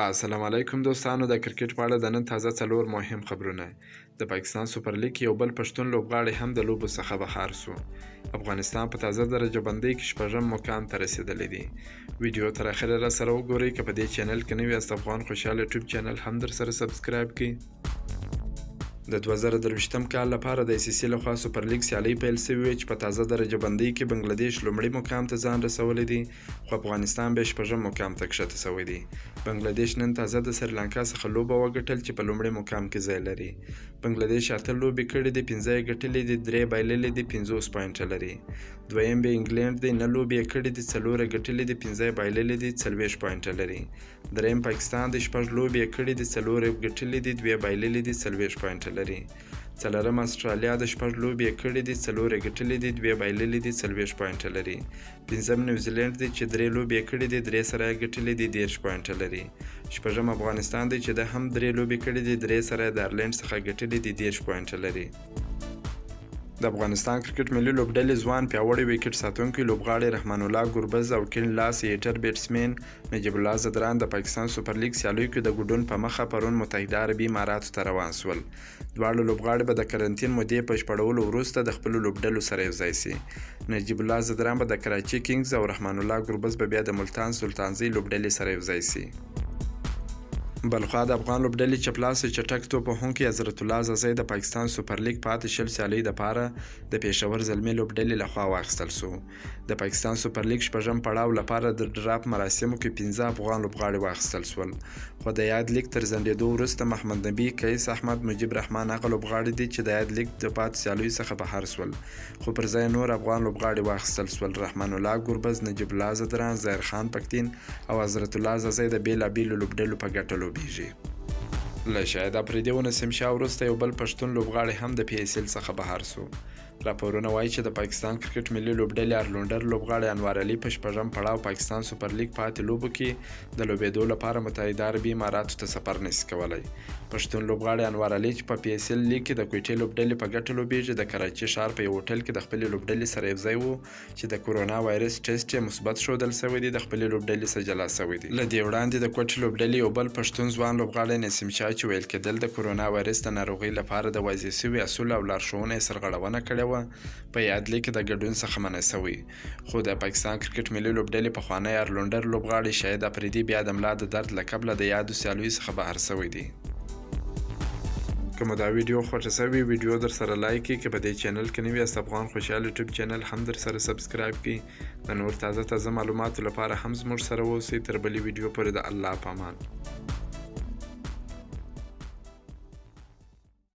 السلام علیکم دوستانو، د کرکټ په اړه د نن تازه څلور مهم خبرونه. د پاکستان سوپر لیګ یو بل پښتون لوبغاړی هم د لوبو څخه بهر سو. افغانستان په تازه درجه بندۍ کې شپږم مقام ته رسیدلی دی. ویډیو تر اخره را سره وګورئ. که په دې چینل کې نوي یاست، افغان خوشحال یوټیوب چینل هم در سره سبسکرایب کړئ. د 2023م کال لپاره د ICC لخوا سوپر لیګ سیالۍ پیل شوې وې چې په تازه درجه بندۍ کې بنگلادیش لومړي مقام ته ځان رسولی دی، خو افغانستان بیا شپږم مقام ته کښته شوی دی. بنگلادیش نن تازه د سریلانکا څخه لوبه وګټل چې په لومړي مقام کې ځای لري. بنگلادیش 8 لوبې کړې دي، 5 یې ګټلې دي، 3 بایللې دي، 50 پوینټه لري. دویم بیا انګلند دی، 9 لوبې یې کړې دي، 4 یې ګټلې دي، 5 یې بایللې دي، 40 پوینټه لري. دریم پاکستان دی، 6 لوبې یې کړې دي، 4 یې ګټلې دي، 2 بایللې دي، 40 پوینټه لري. څلورم استرالیا د 6 لوبې یې کړې دي، 4 یې ګټلې دي، 2 بایللې دي، 40 پوینټه لري. پنځم نیوزیلند دی چې 3 لوبې یې کړې دي، 3 سره یې ګټلې دي، 30 پوینټه لري. شپږم افغانستان دی چې د هم 3 لوبې کړې دي، 3 سره یې د آیرلینډ څخه ګټلې دي، 30 پوینټه لري. د افغانستان کرکټ ملي لوبډلې ځوان پیاوړی ویکټ ساتونکی لوبغاړی رحمان الله ګربز او کین لاس هیټر بیټسمین نجیب الله زدران د پاکستان سوپر لیګ سیالیو کې د ګډون په مخه پرون متحده عربي اماراتو ته روان شول. دواړه لوبغاړي به د کرنټین مودې په شپړولو وروسته د خپلو لوبډلو سره یوځای شي. نجیب الله زدران به د کراچي کینګز او رحمان الله ګربز به بیا د ملتان سلطانزي لوبډلې سره یوځای شي. بلخوا د افغان لوبډلې چپلاسی چټک توپ وهونکی حضرت الله زازی د پاکستان سوپر لیګ پاتې شل سیالۍ دپاره د پېښور زلمي لوبډلې لخوا واخیستل سو. د پاکستان سوپر لیګ شپږم پړاو لپاره د ډراپ مراسمو کې 15 افغان لوبغاړي واخیستل سول، خو د یاد لیګ تر ځنډېدو وروسته محمد نبي، قیس احمد، مجیب رحمان هغه لوبغاړي دي چې د یاد لیګ د پاتې سیالیو څخه بهر سول، خو پر ځای نور افغان لوبغاړي واخیستل سول. رحمان الله ګربز، نجیب الله زدران، ظاهر خان پښتين او حضرت الله زازی د بېلابېلو لوبډلو په ګټه لوبیږي. له شاید افریدي ونسیم شاه وروسته یو بل پښتون لوبغاړی هم د PSL څخه بهر سو. راپورونه وایي چې د پاکستان کرکټ ملي لوبډلې ارلونډر لوبغاړی انوار علي په شپږم پړاو پاکستان سوپر لیګ پاتې لوبو کې د لوبېدو لپاره متحده عربي اماراتو ته سفر نشي کولی. پښتون لوبغاړی انوار علي چې په PSL لیګ کې د کویټې لوبډلې په ګټه لوبیږي، د کراچي ښار په یو هوټل کې د خپلې لوبډلې سره یوځای و چې د کورونا وایرس ټیسټ یې مثبت ښودل شوی دی، د خپلې لوبډلې څخه جلا شوی دی. له دې وړاندې د کوټې لوبډلې یو بل پښتون ځوان لوبغاړی نسیم شاه چې ویل کېدل د کورونا وایرس د ناروغۍ لپاره د واضح شوي اصول او لارښوونه یې سرغړونه کړې وه، په یاد لیګ کې د ګډون څخه منع شوی. خو د پاکستان کرکټ ملي لوبډلې پخوانی ارلونډر لوبغاړی شاهد افریدي بیا د ملا د درد له کبله د یادو سیالیو څخه بهر شوی دی. که مو دا ویډیو خوښه شوې، ویډیو در سره لایک کړئ. که په دې چینل کې نوي یاست، افغان خوشحال یوټیوب چینل هم در سره سبسکرایب کړئ. د نور تازه معلوماتو لپاره هم زموږ سره اوسئ. تر بلې ویډیو پورې د الله په امان.